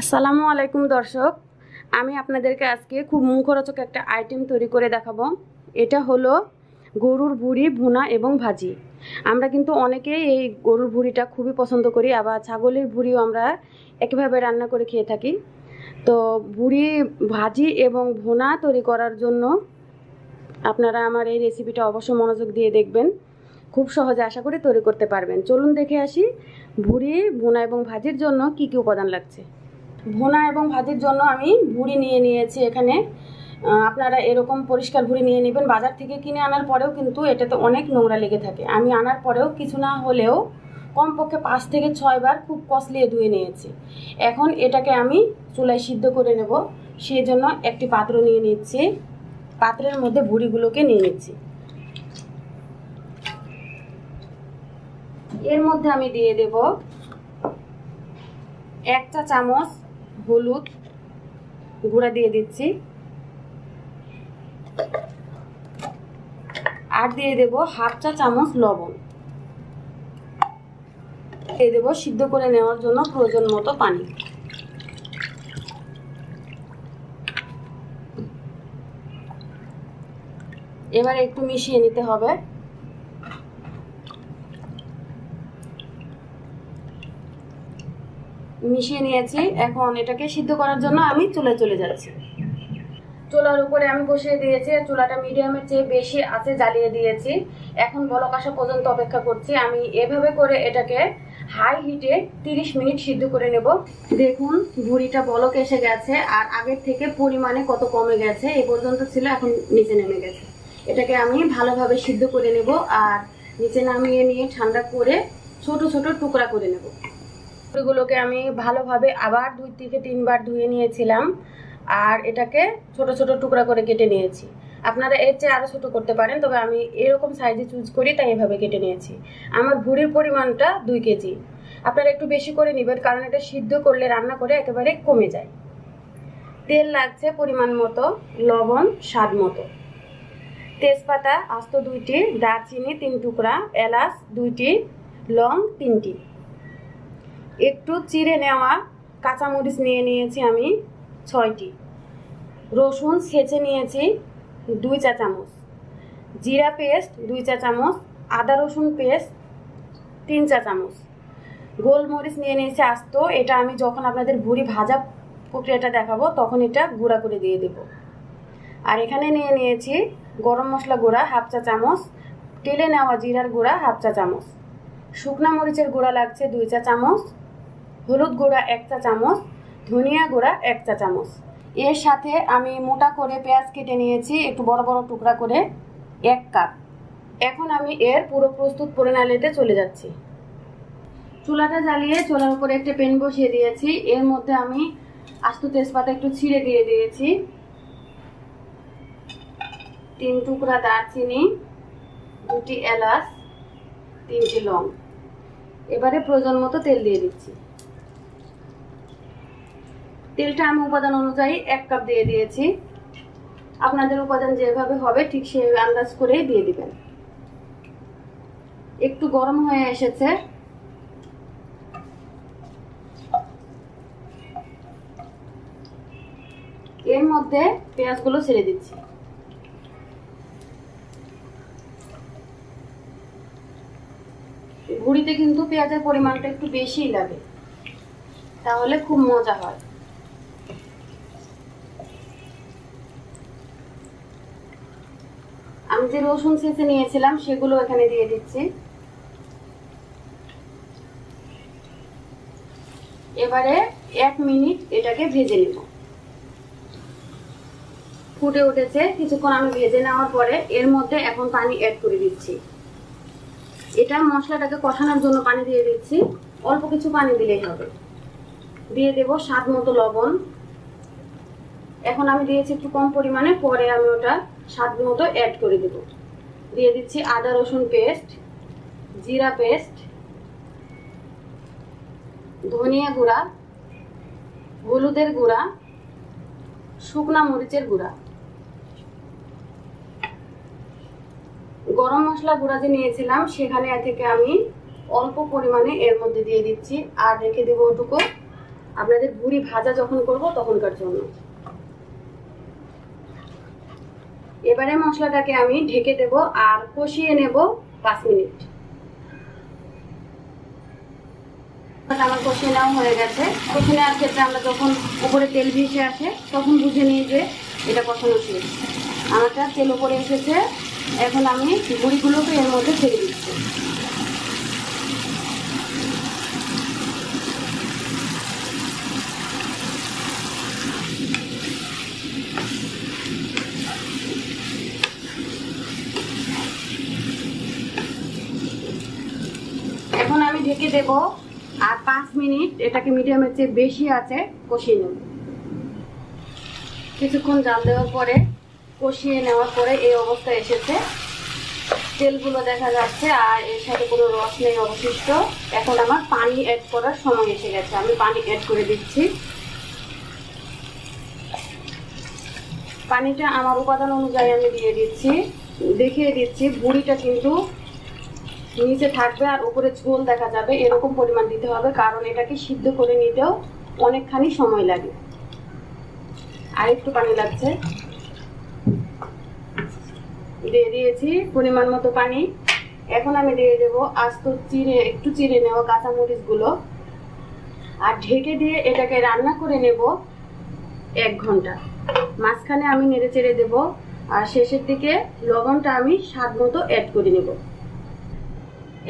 আসসালামু আলাইকুম দর্শক, আমি আপনাদেরকে আজকে খুব মুখরোচক একটা আইটেম তৈরি করে দেখাবো। এটা হলো গরুর ভুঁড়ি ভুনা এবং ভাজি। আমরা কিন্তু অনেকেই এই গরুর ভুঁড়িটা খুবই পছন্দ করি, আবার ছাগলের ভুঁড়িও আমরা একইভাবে রান্না করে খেয়ে থাকি। তো ভুঁড়ি ভাজি এবং ভুনা তৈরি করার জন্য আপনারা আমার এই রেসিপিটা অবশ্যই মনোযোগ দিয়ে দেখবেন। খুব সহজে আশা করি তৈরি করতে পারবেন। চলুন দেখে আসি ভুঁড়ি ভুনা এবং ভাজির জন্য কি কি উপাদান লাগছে। ভুনা এবং ভাজির জন্য আমি ভুঁড়ি নিয়েছি এখানে। আপনারা এরকম পরিষ্কার ভুঁড়ি নিয়ে নেবেন। বাজার থেকে কিনে আনার পরেও কিন্তু এটাতে অনেক নোংরা লেগে থাকে। আমি আনার পরেও কিছু না হলেও কমপক্ষে 5 থেকে 6 বার খুব কষলিয়ে ধুয়ে নিয়েছি। এখন এটাকে আমি চুলায় সিদ্ধ করে নেব। সেই জন্য একটি পাত্র নিয়ে নিচ্ছি। পাত্রের মধ্যে ভুঁড়িগুলোকে নিয়ে নিচ্ছি। এর মধ্যে আমি দিয়ে দেব 1 চা চামচ হলুদ গুঁড়া দিয়ে দিচ্ছি, আর দিয়ে দেব 1/2 চা চামচ লবণ। দিয়ে দেব সিদ্ধ করে নেওয়ার জন্য প্রয়োজন মতো পানি। এবার একটু মিশিয়ে নিতে হবে। মিশিয়ে নিয়েছি। এখন এটাকে সিদ্ধ করার জন্য আমি চুলায় চলে যাচ্ছি। চুলার উপরে আমি বসিয়ে দিয়েছি। চুলাটা মিডিয়ামের চেয়ে বেশি আঁচে জ্বালিয়ে দিয়েছি। এখন বলক আসা পর্যন্ত অপেক্ষা করছি। আমি এভাবে করে এটাকে হাই হিটে 30 মিনিট সিদ্ধ করে নেব। দেখুন ভুঁড়িটা বলক এসে গেছে, আর আগের থেকে পরিমাণে কত কমে গেছে। এই পর্যন্ত ছিল, এখন নিচে নেমে গেছে। এটাকে আমি ভালোভাবে সিদ্ধ করে নেব, আর নিচে নামিয়ে নিয়ে ঠান্ডা করে ছোট ছোট টুকরা করে নেব। ভুঁড়িগুলোকে আমি ভালোভাবে আবার 2 থেকে 3 বার ধুয়ে নিয়েছিলাম, আর এটাকে ছোট ছোট টুকরা করে কেটে নিয়েছি। আপনারা এর চেয়ে আরো ছোট করতে পারেন, তবে আমি এরকম সাইজে চুজ করি তাই এভাবে কেটে নিয়েছি। আমার ভুঁড়ির পরিমাণটা 2 কেজি। আপনারা একটু বেশি করে নেবেন, কারণ এটা সিদ্ধ করলে রান্না করে একেবারে কমে যায়। তেল লাগছে পরিমাণ মতো, লবণ স্বাদ মতো, তেজপাতা আস্ত 2টি, দারচিনি 3 টুকরা, এলাচ 2টি, লং 3টি, একটু চিড়ে নেওয়া কাঁচামরিচ নিয়ে নিয়েছি আমি 6টি, রসুন ছেঁচে নিয়েছি 2 চা চামচ, জিরা পেস্ট 2 চা চামচ, আদা রসুন পেস্ট 3 চা চামচ, গোলমরিচ নিয়ে নিয়েছি আস্ত। এটা আমি যখন আপনাদের ভুঁড়ি ভাজা প্রক্রিয়াটা দেখাবো তখন এটা গুঁড়া করে দিয়ে দেব। আর এখানে নিয়ে নিয়েছি গরম মশলা গুঁড়া 1/2 চা চামচ, টেলে নেওয়া জিরার গুঁড়া 1/2 চা চামচ, শুকনা মরিচের গুঁড়া লাগছে 2 চা চামচ, হলুদ গুঁড়া 1 চা চামচ, ধনিয়া গুঁড়া 1 চা চামচ। এর সাথে আমি মোটা করে পেঁয়াজ কেটে নিয়েছি একটু বড় বড় টুকরা করে, 1 কাপ। এখন আমি এর পুরো প্রস্তুত প্রণালীতে চলে যাচ্ছি। চুলাটা জ্বালিয়ে চুলার উপরে একটা প্যান বসিয়ে দিয়েছি। এর মধ্যে আমি আস্ত তেজপাতা একটু ছিঁড়ে দিয়ে দিয়েছি, 3 টুকরা দারচিনি, 2টি এলাচ, 3টি লং। এবারে প্রয়োজন মতো তেল দিয়ে দিচ্ছি। তেলটা আমি উপাদান অনুযায়ী 1 কাপ দিয়ে দিয়েছি। আপনাদের উপাদান যেভাবে হবে ঠিক সেই আন্দাজ করে দিয়ে দিবেন। একটু গরম হয়ে এসেছে। এর মধ্যে পেঁয়াজগুলো ছেড়ে দিচ্ছি। ভুঁড়িতে কিন্তু পেঁয়াজের পরিমাণটা একটু বেশিই লাগে, তাহলে খুব মজা হয়। আমি যে রসুন ছেঁচে নিয়েছিলাম সেগুলো এখানে দিয়ে দিচ্ছি। এবারে 1 মিনিট এটাকে ভেজে নেব। ফুটে উঠেছে, কিছুক্ষণ আমি ভেজে নেওয়ার পরে এর মধ্যে এখন পানি অ্যাড করে দিচ্ছি। এটা মশলাটাকে কষানোর জন্য পানি দিয়ে দিচ্ছি। অল্প কিছু পানি দিলেই হবে। দিয়ে দেব স্বাদ মতো লবণ। এখন আমি দিয়েছি একটু কম পরিমাণে, পরে আমি ওটা স্বাদ মতো অ্যাড করে দেব। দিয়ে দিচ্ছি আদা রসুন পেস্ট, জিরা পেস্ট, ধনিয়া গুঁড়া, হলুদের গুঁড়া, শুকনা মরিচের গুঁড়া, গরম মশলা গুঁড়া যে নিয়েছিলাম সেখানে থেকে আমি অল্প পরিমাণে এর মধ্যে দিয়ে দিচ্ছি, আর রেখে দেবো ওটুকু আপনাদের ভুড়ি ভাজা যখন করব তখনকার জন্য। এবারে মশলাটাকে আমি ঢেকে দেব আর কষিয়ে নেব 5 মিনিট। আমার কষিয়ে নেওয়া হয়ে গেছে। কষিয়ে নেওয়ার ক্ষেত্রে আমরা যখন উপরে তেল ভেসে আসে তখন বুঝে নিই যে এটা কষানো শেষ। আমারটা তেল উপরে এসেছে, এখন আমি ভুড়িগুলোকে এর মধ্যে ছেড়ে দিচ্ছি। এখন আমি ঢেকে দেব আর 5 মিনিট এটাকে মিডিয়ামের চেয়ে বেশি আছে কষিয়ে নেব। কিছুক্ষণ জাল দেওয়ার পরে কষিয়ে নেওয়ার পরে এই অবস্থা এসেছে, তেলগুলো দেখা যাচ্ছে আর এর সাথে কোনো রস নেই অবশিষ্ট। এখন আমার পানি অ্যাড করার সময় এসে গেছে, আমি পানি অ্যাড করে দিচ্ছি। পানিটা আমার উপাদান অনুযায়ী আমি দিয়ে দিচ্ছি। দেখিয়ে দিচ্ছি ভুড়িটা কিন্তু নিচে থাকবে আর উপরে ঝোল দেখা যাবে, এরকম পরিমাণ দিতে হবে, কারণ এটাকে সিদ্ধ করে নিতেও অনেকখানি সময় লাগে। আর একটু পানি লাগছে, দিয়ে দিয়েছি পরিমাণ মতো পানি। এখন আমি দিয়ে দেব আস্ত একটু চিড়ে নেওয়া কাঁচামরিচগুলো আর ঢেকে দিয়ে এটাকে রান্না করে নেব 1 ঘন্টা। মাঝখানে আমি নেড়ে চেড়ে দেব আর শেষের দিকে লবণটা আমি স্বাদ মতো অ্যাড করে নেব।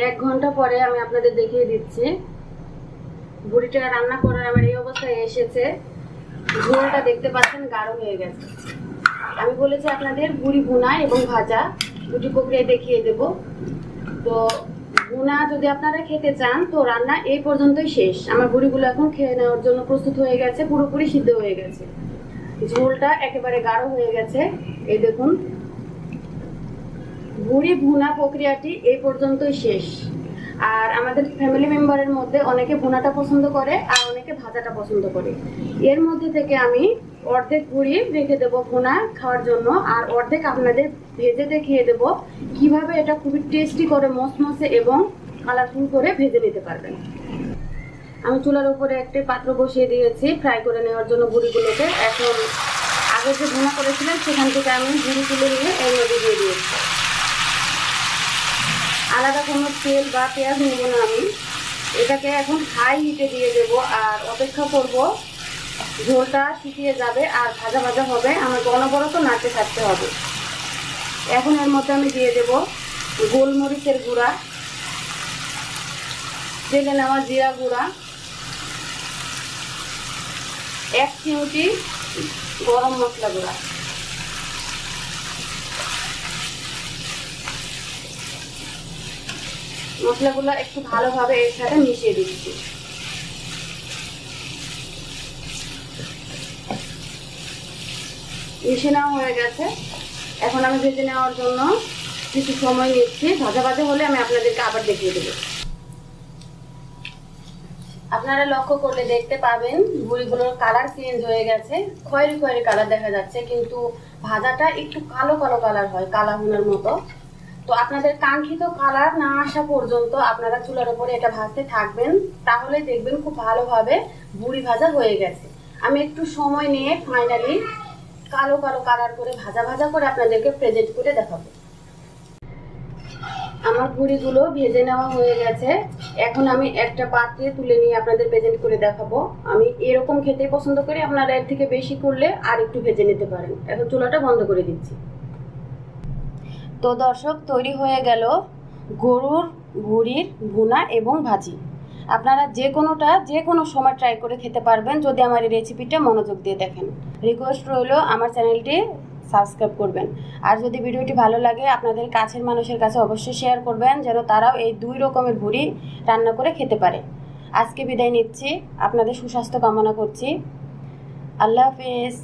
1 ঘন্টা পরে আমি আপনাদের দেখিয়ে দিচ্ছি ভুড়িটা রান্না করার আমার এই অবস্থায় এসেছে। ঝোলটা দেখতে পাচ্ছেন গাঢ় হয়ে গেছে। আমি বলেছি আপনাদের ভুড়ি ভুনা এবং ভাজা দুটি প্রক্রিয়া দেখিয়ে দেব। তো ভুনা যদি আপনারা খেতে চান তো রান্না এই পর্যন্তই শেষ। আমার ভুড়িগুলো এখন খেয়ে নেওয়ার জন্য প্রস্তুত হয়ে গেছে, পুরোপুরি সিদ্ধ হয়ে গেছে, ঝোলটা একেবারে গাঢ় হয়ে গেছে। এই দেখুন, ভুড়ি ভুনা প্রক্রিয়াটি এই পর্যন্তই শেষ। আর আমাদের ফ্যামিলি মেম্বারের মধ্যে অনেকে ভুনাটা পছন্দ করে আর অনেকে ভাজাটা পছন্দ করে। এর মধ্যে থেকে আমি অর্ধেক ভুড়ি রেখে দেবো ভুনা খাওয়ার জন্য আর অর্ধেক আপনাদের ভেজে দেখিয়ে দেবো কিভাবে এটা খুবই টেস্টি করে মসমসে এবং কালারফুল করে ভেজে নিতে পারবেন। আমি চুলার উপরে একটি পাত্র বসিয়ে দিয়েছি ফ্রাই করে নেওয়ার জন্য ভুড়িগুলোকে। এখন আগে যে ভুনা করেছিলাম সেখান থেকে আমি ভুড়ি তুলে নিয়ে এর মধ্যে দিয়ে দিয়েছি। আলাদা কোনো তেল বা পেঁয়াজ নেব না আমি। এটাকে এখন হাই হিটে দিয়ে দেব আর অপেক্ষা করব ঝোলটা শুকিয়ে যাবে আর ভাজা ভাজা হবে। আমার অনবরত নাড়তে থাকতে হবে। এখন এর মধ্যে আমি দিয়ে দেব গোলমরিচের গুঁড়া, তেলে নেওয়া জিরা গুঁড়া, 1 চিমটি গরম মশলা গুঁড়া, মশলাগুলো একটু ভালোভাবে এর সাথে মিশিয়ে দিচ্ছি। মিশিয়ে নেওয়া হয়ে গেছে। এখন আমি ভেজে নেওয়ার জন্য কিছু সময় নিচ্ছি। ভাজা ভাজা হলে আমি আপনাদেরকে আবার দেখিয়ে দেবো। আপনারা লক্ষ্য করলে দেখতে পাবেন ভুড়িগুলোর কালার চেঞ্জ হয়ে গেছে, খয়েরি খয়েরি কালার দেখা যাচ্ছে, কিন্তু ভাজাটা একটু কালো কালো কালার হয়, কালা ভুনার মতো। তো আপনাদের কাঙ্ক্ষিত কালার না আসা পর্যন্ত আপনারা চুলার উপরে এটা ভাজতে থাকবেন, তাহলে দেখবেন খুব ভালোভাবে ভুড়ি ভাজা হয়ে গেছে। আমি একটু সময় নিয়ে ফাইনালি কালো কালো কালার করে ভাজা ভাজা করে আপনাদেরকে প্রেজেন্ট করে দেখাবো। আমার ভুড়িগুলো ভেজে নেওয়া হয়ে গেছে। এখন আমি একটা পাত্রে তুলে নিয়ে আপনাদের প্রেজেন্ট করে দেখাবো। আমি এরকম খেতে পছন্দ করি, আপনারা এর থেকে বেশি করলে আর একটু ভেজে নিতে পারেন। এখন চুলাটা বন্ধ করে দিচ্ছি। তো দর্শক, তৈরি হয়ে গেল গরুর ভুড়ির ভুনা এবং ভাজি। আপনারা যে কোনো সময় ট্রাই করে খেতে পারবেন যদি আমার এই রেসিপিটা মনোযোগ দিয়ে দেখেন। রিকোয়েস্ট রইল আমার চ্যানেলটি সাবস্ক্রাইব করবেন। আর যদি ভিডিওটি ভালো লাগে আপনাদের কাছের মানুষের কাছে অবশ্যই শেয়ার করবেন, যেন তারাও এই 2 রকমের ভুড়ি রান্না করে খেতে পারে। আজকে বিদায় নিচ্ছি, আপনাদের সুস্বাস্থ্য কামনা করছি। আল্লাহ হাফেজ।